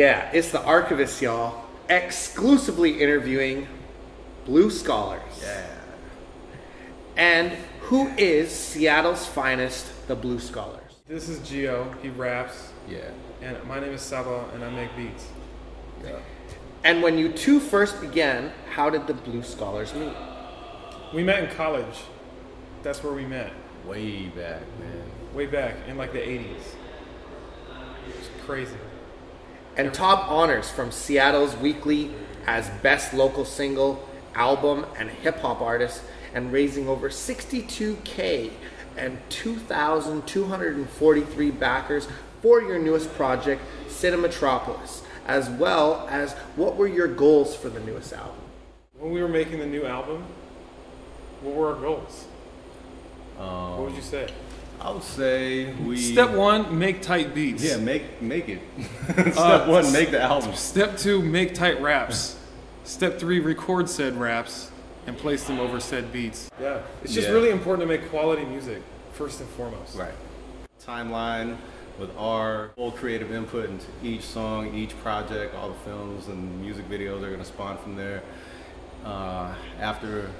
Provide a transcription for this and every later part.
Yeah, it's the Archivist, y'all. Exclusively interviewing blue scholars. Yeah. And who is Seattle's finest, the Blue Scholars? This is Gio. He raps. Yeah. And my name is Saba, and I make beats. Yeah. And when you two first began, how did the Blue Scholars meet? We met in college. That's where we met. Way back, man. Way back in like the 80s. It's crazy. And top honors from Seattle's Weekly as Best Local Single, Album, and Hip Hop Artist, and raising over $62K and 2,243 backers for your newest project, Cinematropolis, as well as what were your goals for the newest album? When we were making the new album, what were our goals? What would you say? I would say Step 1, make tight beats. Yeah, make it. Step 1, make the album. Step 2, make tight raps. Step 3, record said raps and place them over said beats. Yeah, it's just really important to make quality music first and foremost. Right. Timeline with our full creative input into each song, each project, all the films and music videos are going to spawn from there. After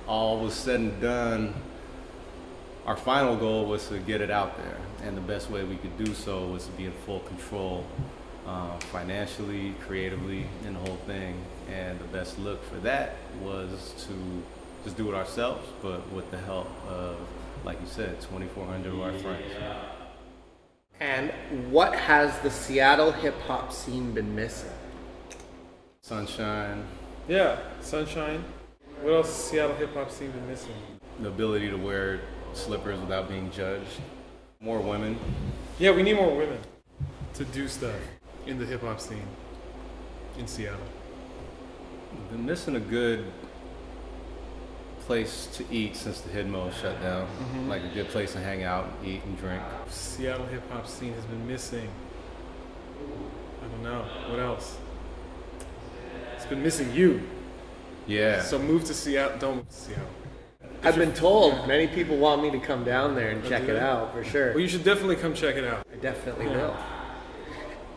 all was said and done, our final goal was to get it out there, and the best way we could do so was to be in full control, financially, creatively, in the whole thing. And the best look for that was to just do it ourselves, but with the help of, like you said, 2,400 of our friends. And what has the Seattle hip-hop scene been missing? Sunshine. Yeah, sunshine. What else has Seattle hip-hop scene been missing? The ability to wear slippers without being judged. More women. Yeah, we need more women to do stuff in the hip-hop scene in Seattle. Been missing a good place to eat since the Hidmo shut down. Like a good place to hang out, eat, and drink. Seattle hip-hop scene has been missing. I don't know. What else? It's been missing you. Yeah. So move to Seattle. Don't move to Seattle. I've been told many people want me to come down there and check it out, for sure. Well, you should definitely come check it out. I definitely will.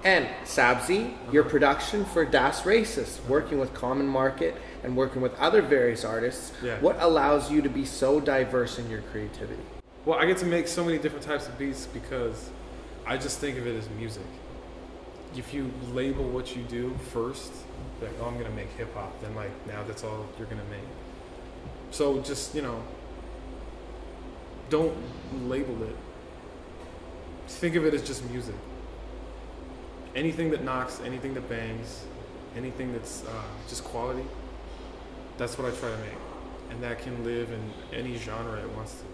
And Sabzi, your production for Das Racist, working with Common Market and working with other various artists, what allows you to be so diverse in your creativity? Well, I get to make so many different types of beats because I just think of it as music. If you label what you do first, like, oh, I'm going to make hip hop, then like now that's all you're going to make. So just, don't label it. Think of it as just music. Anything that knocks, anything that bangs, anything that's just quality, that's what I try to make. And that can live in any genre it wants to.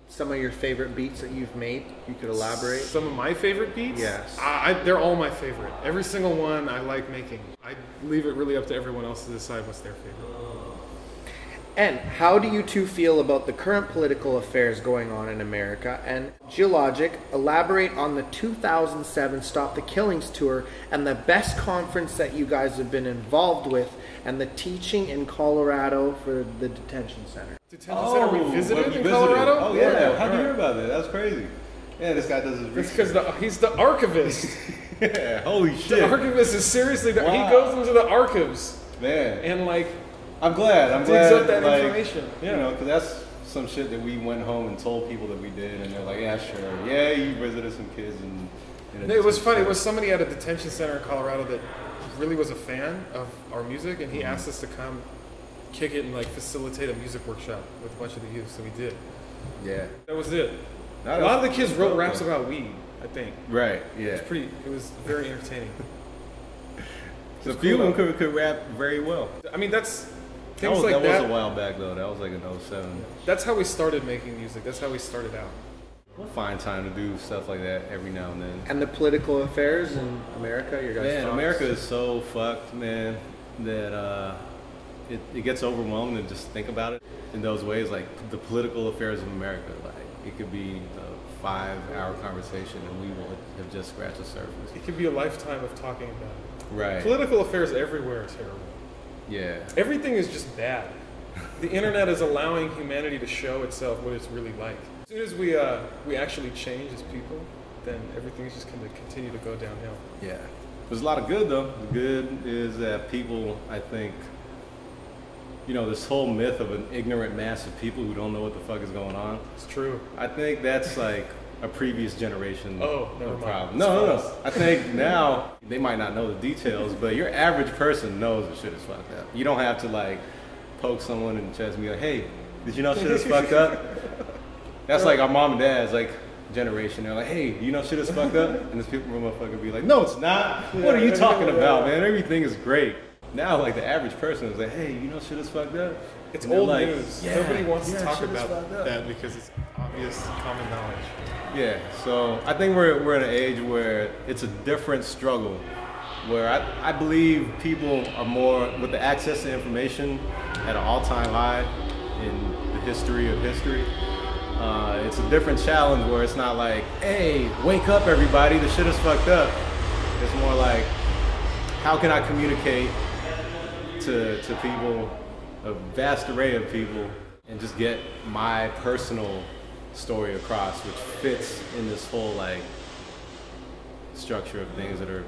Some of your favorite beats that you've made, you could elaborate? Some of my favorite beats? Yes. They're all my favorite. Every single one I like making. I leave it really up to everyone else to decide what's their favorite. And how do you two feel about the current political affairs going on in America? And Geologic, elaborate on the 2007 Stop the Killings tour and the best conference that you guys have been involved with and the teaching in Colorado for the detention center. Detention center we visited in Colorado? Oh yeah, how'd you hear about that? That was crazy. Yeah, this guy does his research. It's because he's the archivist. Yeah, holy shit. The archivist is seriously, he goes into the archives. Man. And like, I'm glad. digs up that information. Yeah. Because that's some shit that we went home and told people that we did, and they're like, yeah, sure. Yeah, you visited some kids. It was funny. It was somebody at a detention center in Colorado that really was a fan of our music, and he asked us to come kick it and like facilitate a music workshop with a bunch of the youth, so we did. Yeah. That was it. A lot of the kids wrote raps about weed, I think. Right, yeah. It was very entertaining. So a few of them could rap very well. I mean, that's... That was a while back, though. That was like in 07. That's how we started making music. That's how we started out. We'll find time to do stuff like that every now and then. And the political affairs in America, your guys' Man, thoughts? America is so fucked, man, that it gets overwhelming to just think about it in those ways. Like, the political affairs of America, like, it could be a 5-hour conversation and we will have just scratched the surface. It could be a lifetime of talking about it. Right. Political affairs everywhere are terrible. Yeah. Everything is just bad. The internet is allowing humanity to show itself what it's really like. As soon as we actually change as people, then everything's just going to continue to go downhill. Yeah. There's a lot of good though. The good is that people, I think, you know, this whole myth of an ignorant mass of people who don't know what the fuck is going on. It's true. I think that's like a previous generation problem. No. I think now they might not know the details, but your average person knows the shit is fucked up. You don't have to like poke someone in the chest and be like, hey, did you know shit is fucked up? That's like our mom and dad's like generation. They're like, hey, you know shit is fucked up? And this people motherfucker be like, no, it's not. What are you talking about, man? Everything is great. Now, like the average person is like, hey, you know shit is fucked up? It's and old like, news. yeah, Nobody wants to talk shit is about fucked up. that because it's obvious common knowledge. Yeah, so I think we're in an age where it's a different struggle, where I believe people are more, with the access to information at an all-time high in the history of history. It's a different challenge where it's not like, hey, wake up everybody, the shit is fucked up. It's more like, how can I communicate to people, a vast array of people, and just get my personal story across, which fits in this whole like structure of things that are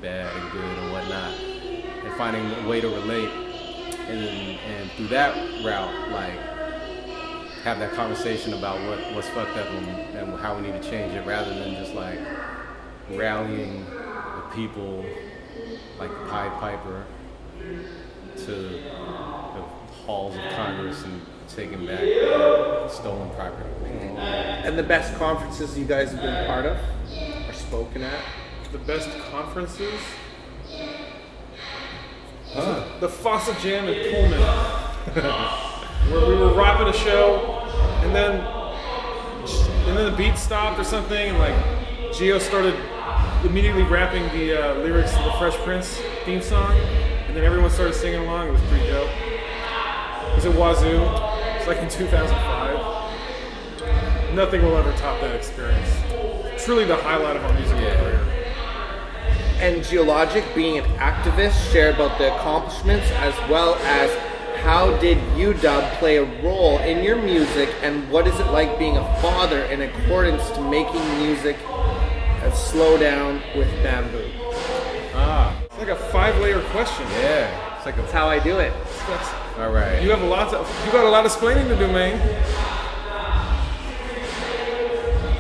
bad and good and whatnot, and finding a way to relate, and through that route, like have that conversation about what's fucked up and how we need to change it, rather than just like rallying the people like the Pied Piper to the halls of Congress and taking back stolen property. And the best conferences you guys have been part of or spoken at? The best conferences? The Fossa Jam in Pullman. Where we were rapping a show, and then the beat stopped or something, and like Gio started immediately rapping the lyrics to the Fresh Prince theme song, and then everyone started singing along. It was pretty dope. It was at Wazoo. It's like in 2005. Nothing will ever top that experience. Truly the highlight of our musical career. And Geologic, being an activist, share about the accomplishments as well as how did UW play a role in your music, and what is it like being a father in accordance to making music slow down with bamboo? It's like a 5-layer question. Yeah, it's like That's how I do it. all right. You got a lot of explaining to do, man.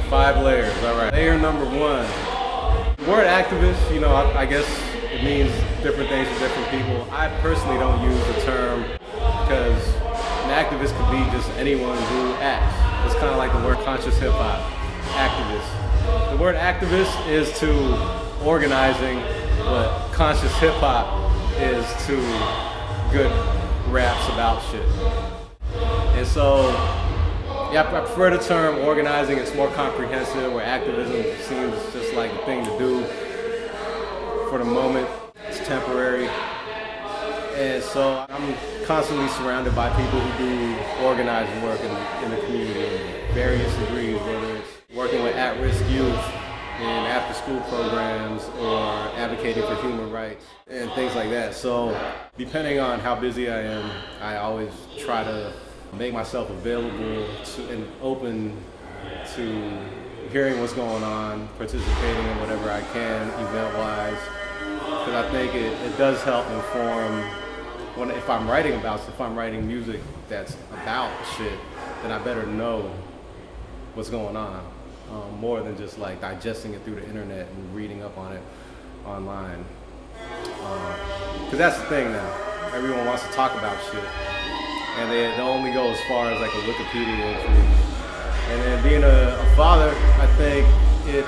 5 layers, all right. Layer number 1. The word activist, you know, I guess it means different things to different people. I personally don't use the term because an activist could be just anyone who acts. It's kind of like the word conscious hip hop, activist. The word activist is to organizing what conscious hip hop is to good raps about shit. And so, yeah, I prefer the term organizing. It's more comprehensive, where activism seems just like a thing to do for the moment. It's temporary. And so I'm constantly surrounded by people who do organizing work in the community in various degrees, whether it's working with at-risk youth in after-school programs or advocating for human rights and things like that. So depending on how busy I am, I always try to make myself available to and open to hearing what's going on, participating in whatever I can event-wise, because I think it does help inform if I'm writing music that's about shit, then I better know what's going on, more than just like digesting it through the internet and reading up on it online. Because that's the thing now, everyone wants to talk about shit, and they only go as far as like a Wikipedia entry. And then being a father, I think it's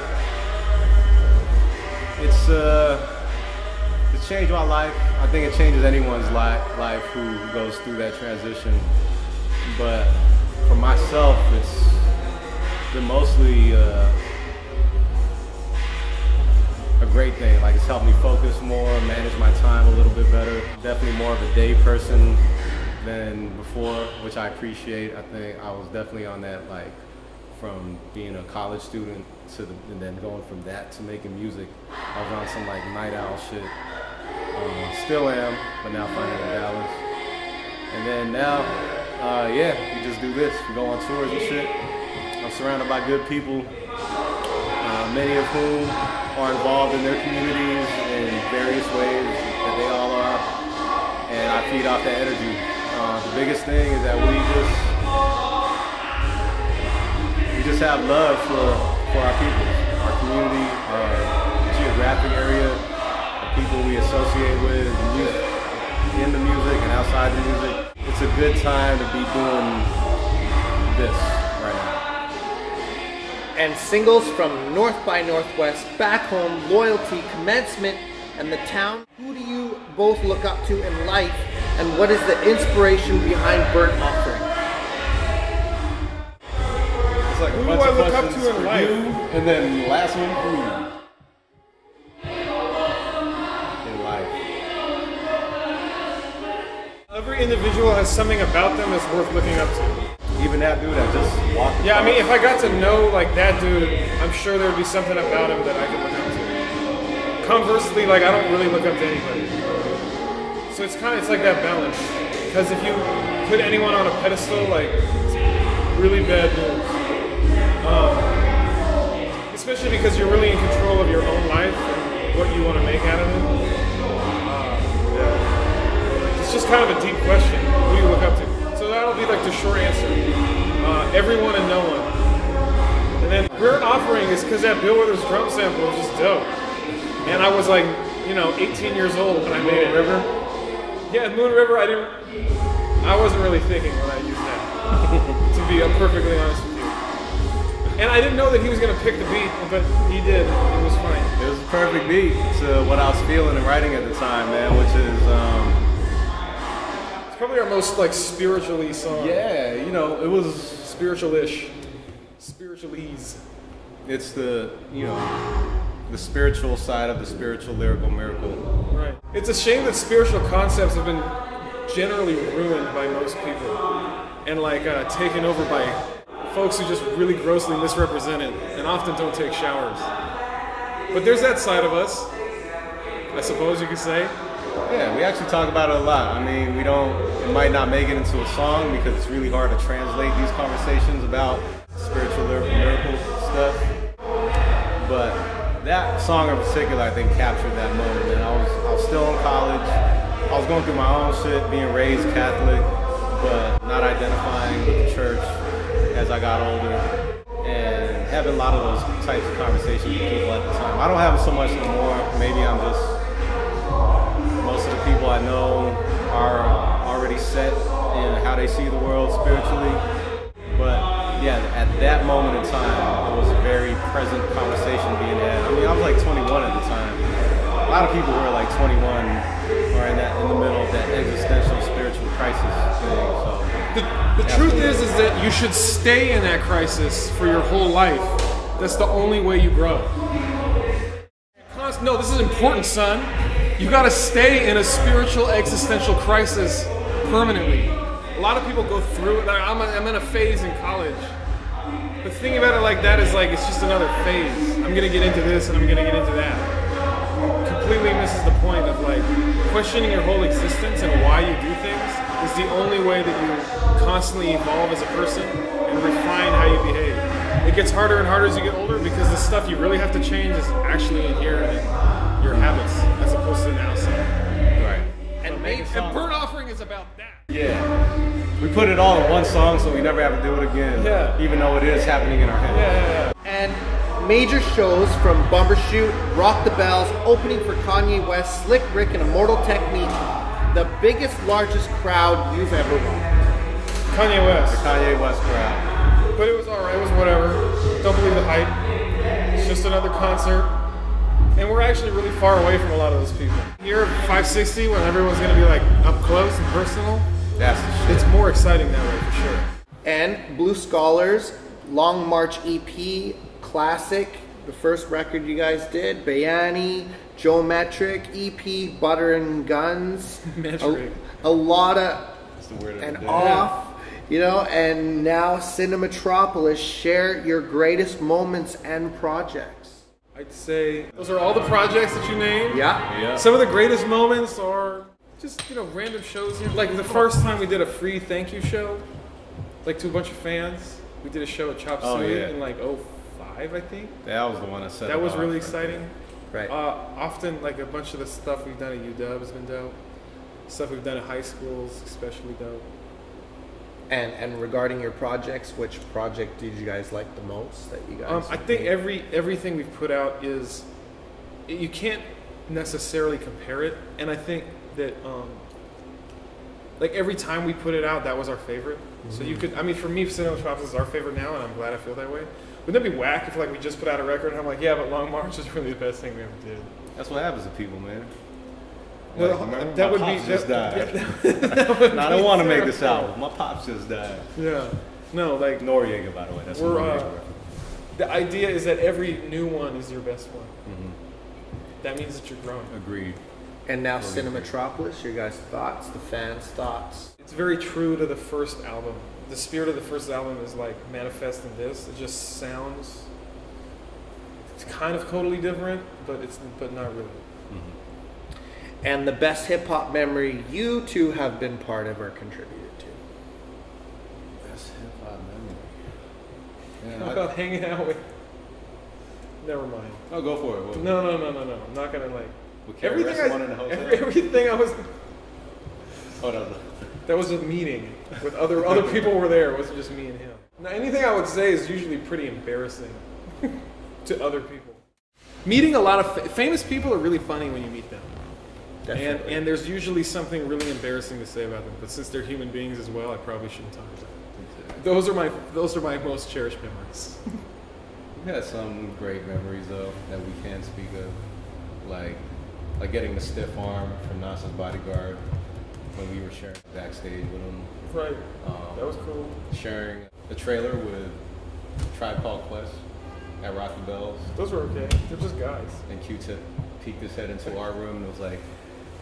changed my life. I think it changes anyone's life who goes through that transition. But for myself, it's been mostly a great thing. Like, it's helped me focus more, manage my time a little bit better. Definitely more of a day person than before, which I appreciate. I think I was definitely on that, like, from being a college student and then going from that to making music. I was on some like night owl shit. Still am, but now finding a balance. And then now, we just do this. We go on tours and shit. I'm surrounded by good people. many of whom are involved in their communities in various ways that they all are, and I feed off that energy. The biggest thing is that we just have love for our people, our community, our geographic area, the people we associate with, in the music and outside the music. It's a good time to be doing this right now. And singles from North by Northwest, Back Home, Loyalty, Commencement, and The Town. Who do you both look up to in life, and what is the inspiration behind Burnt Offering? It's like a Who bunch do I of look up questions to in for life? you, and then the last one for you. In life. Every individual has something about them that's worth looking up to. Even that dude that just walked. Yeah, I mean, if I got to know like that dude, I'm sure there would be something about him that I could look up to. Conversely, like I don't really look up to anybody. So it's like that balance. Because if you put anyone on a pedestal, like it's really bad news. Especially because you're really in control of your own life and what you want to make out of it. It's just kind of a deep question. Who do you look up to? So that'll be like the short answer. Everyone and no one. And then Burnt Offering is because that Bill Withers drum sample was just dope. And I was like, 18 years old when I made it. River? Yeah, Moon River, I wasn't really thinking when I used that. To be perfectly honest with you. And I didn't know that he was going to pick the beat, but he did. It was fine. It was a perfect beat to what I was feeling and writing at the time, man, which is It's probably our most like spiritually song. yeah, it was Spiritual-ish. Spiritualese. it's the spiritual side of the spiritual lyrical miracle. Right. It's a shame that spiritual concepts have been generally ruined by most people and taken over by folks who just really grossly misrepresent it and often don't take showers. But there's that side of us, I suppose you could say. Yeah, we actually talk about it a lot. I mean, it might not make it into a song because it's really hard to translate these conversations about spiritual lyrical miracle stuff. But that song in particular, I think, captured that moment. And I was still in college. I was going through my own shit, being raised Catholic, but not identifying with the church as I got older. And having a lot of those types of conversations with people at the time. I don't have it so much anymore. Maybe I'm just... Most of the people I know are already set in how they see the world spiritually. But yeah, at that moment in time, it was a very present conversation being had. I mean, I was like 21 at the time. A lot of people who are like 21 are in the middle of that existential spiritual crisis thing. So The truth is that you should stay in that crisis for your whole life. That's the only way you grow. No, this is important, son. You gotta stay in a spiritual existential crisis permanently. A lot of people go through it. Like, I'm in a phase in college. But thinking about it like that is like, it's just another phase. I'm gonna get into this and I'm gonna get into that. Completely misses the point of like questioning your whole existence and why you do things is the only way that you constantly evolve as a person and refine how you behave. It gets harder and harder as you get older because the stuff you really have to change is actually inherent in your habits as opposed to the outside. right. And Burnt Offering is about that. Yeah. We put it all in one song so we never have to do it again. Yeah. Even though it is happening in our head. Yeah. And major shows from Bumbershoot, Rock the Bells, opening for Kanye West, Slick Rick, and Immortal Technique. The biggest, largest crowd you've ever won. Kanye West. The Kanye West crowd. But it was alright, it was whatever. Don't believe the hype. It's just another concert. And we're actually really far away from a lot of those people. Here at 560, when everyone's gonna be like up close and personal, That's the shit. it's more exciting that way for sure. And Blue Scholars, Long March EP, Classic, the first record you guys did, Bayani, Geometric, EP, Butter and Guns. Metric. A lot of, That's the word of and the day. off, and now Cinematropolis. Share your greatest moments and projects. I'd say those are all the projects that you named. Yeah. Some of the greatest moments are just, random shows here. Like the first time we did a free thank you show, like to a bunch of fans. We did a show at Chop Oh, Suey yeah. in like 05. 5, I think. That was the one that set That it was off really right exciting. Right. Often, like a bunch of the stuff we've done at UW has been dope. Stuff we've done at high schools, especially dope. And regarding your projects, which project did you guys like the most that you guys? I think made? everything we've put out is, you can't necessarily compare it, and I think that like every time we put it out, that was our favorite. Mm-hmm. So you could, I mean, for me, Cinema Metropolis is our favorite now, and I'm glad I feel that way. Wouldn't that be whack if like we just put out a record and I'm like, yeah, but Long March is really the best thing we ever did? That's what happens to people, man. Well, Like, that would pops be just died. No, I don't want to make this album. My pops just died. Yeah, no, like Noriega, by the way. That's we're. The idea is that every new one is your best one. Mm-hmm. That means that you're growing. Agreed. And now Cinemetropolis, your guys' thoughts, the fans' thoughts. It's very true to the first album. The spirit of the first album is like manifest in this. It just sounds. It's kind of totally different, but not really. Mm-hmm. And the best hip hop memory you two have been part of or contributed to. Best hip hop memory. How about hanging out with? Never mind. Oh, go for it. What? No. I'm not gonna like. Everything in the hotel? Everything I was. Hold on. That was a meeting with other people were there. It wasn't just me and him. Now, anything I would say is usually pretty embarrassing to other people. Meeting a lot of famous people are really funny when you meet them. Definitely. And there's usually something really embarrassing to say about them. But since they're human beings as well, I probably shouldn't talk about it. Those are my most cherished memories. We had some great memories though that we can speak of, like getting the stiff arm from Nas's bodyguard when we were sharing backstage with him. Right. That was cool. Sharing a trailer with Tribe Called Quest at Rocky Bell's. Those were okay. They're just guys. And Q-Tip peeked his head into our room and was like,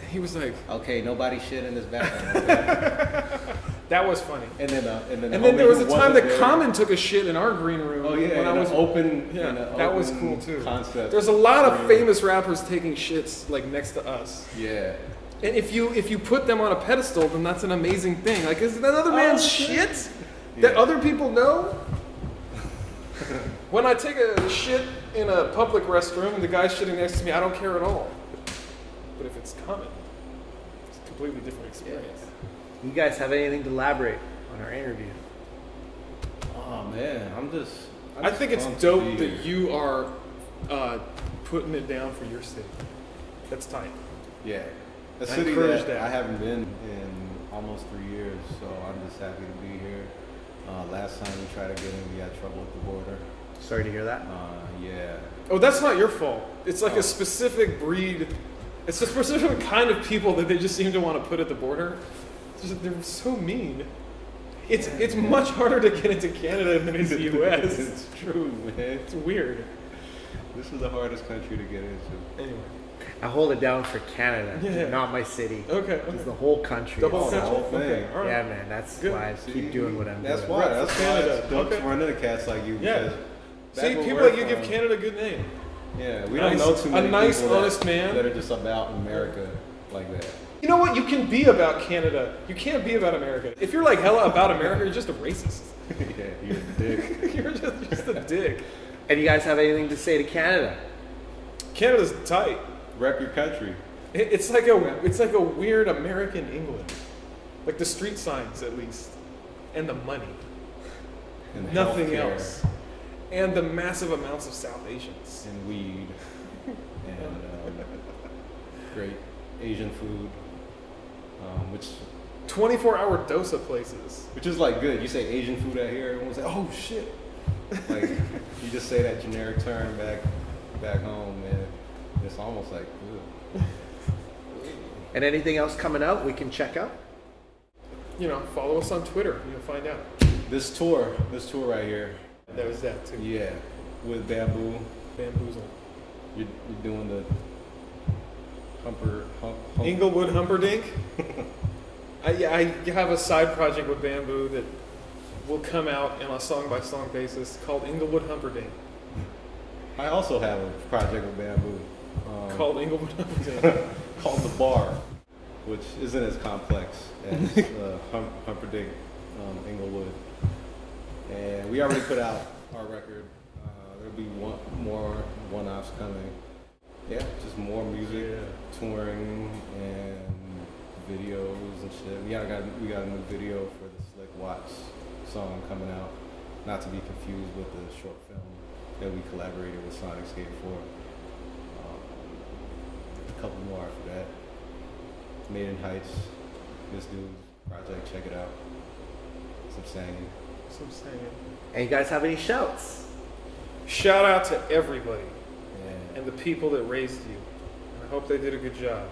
he was like, "Okay, nobody shit in this bathroom." Okay? That was funny. And then there was a time that Common took a shit in our green room. Oh yeah, when I was open. Yeah, that was cool too. Concept. There's a lot of famous rappers taking shits like next to us. Yeah. And if you put them on a pedestal, then that's an amazing thing. Like, is that other man's shit that other people know? When I take a shit in a public restroom and the guy's shitting next to me, I don't care at all. But if it's Common, it's a completely different experience. You guys have anything to elaborate on our interview? Oh man, I think it's dope that you are putting it down for your city. That's tight. Yeah. A I city encourage that that. I haven't been in almost 3 years, so I'm just happy to be here. Last time we tried to get in, we had trouble at the border. Sorry to hear that. Yeah. Oh, that's not your fault. It's like a specific breed. It's a specific kind of people that they just seem to want to put at the border. They're so mean. It's much harder to get into Canada than into the U.S. It's true, man. It's weird. This is the hardest country to get into. Anyway. I hold it down for Canada, Yeah. not my city. Okay. It's the whole country. The whole the country? whole thing. Okay, all right. Yeah, man. That's Good. why I keep doing what I'm That's doing. why. Right, That's for why Canada. it's dope Okay. to run into cats like you. Yeah. because See, back when people we're like you give from- Canada a good name. Yeah, we Nice- don't know too many a nice, people honest man. that are just about America like that. You know what? You can be about Canada. You can't be about America. If you're like hella about America, you're just a racist. Yeah, you're a dick. You're just a dick. And you guys have anything to say to Canada? Canada's tight. Rep your country. It's like a weird American England, like the street signs at least, and the money, And nothing healthcare, else, and the massive amounts of South Asians. and weed, and great Asian food, which 24-hour dosa places. is like good. You say Asian food out here, everyone's like, oh shit. Like you just say that generic term back home, man. It's almost like ugh. And anything else coming out we can check out? You know, follow us on Twitter. You'll find out. This tour right here. There was that too. Yeah, with Bamboo. Bamboozle. You're doing the hump. Inglewood Humperdinck. I have a side project with Bamboo that will come out on a song-by-song basis called Inglewood Humperdinck. I also have a project with Bamboo. Called Inglewood Humperdinck. Called The Bar, which isn't as complex as Humperdinck, Inglewood. And we already put out our record. There'll be more one-offs coming. Yeah, just more music, touring, and videos and shit. We got a new video for the Slick Watts song coming out. Not to be confused with the short film that we collaborated with Sonic Skate for. A couple more after that. Made in Heights. This dude's project, check it out. Some singing. And you guys have any shouts? Shout out to everybody Yeah. and the people that raised you. And I hope they did a good job.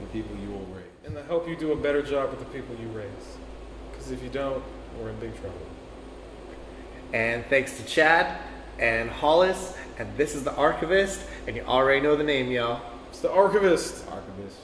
And people you will raise. And I hope you do a better job with the people you raise. Because if you don't, we're in big trouble. And thanks to Chad and Hollis, and this is The Archivist, and you already know the name, y'all. It's The Archivist. Archivist.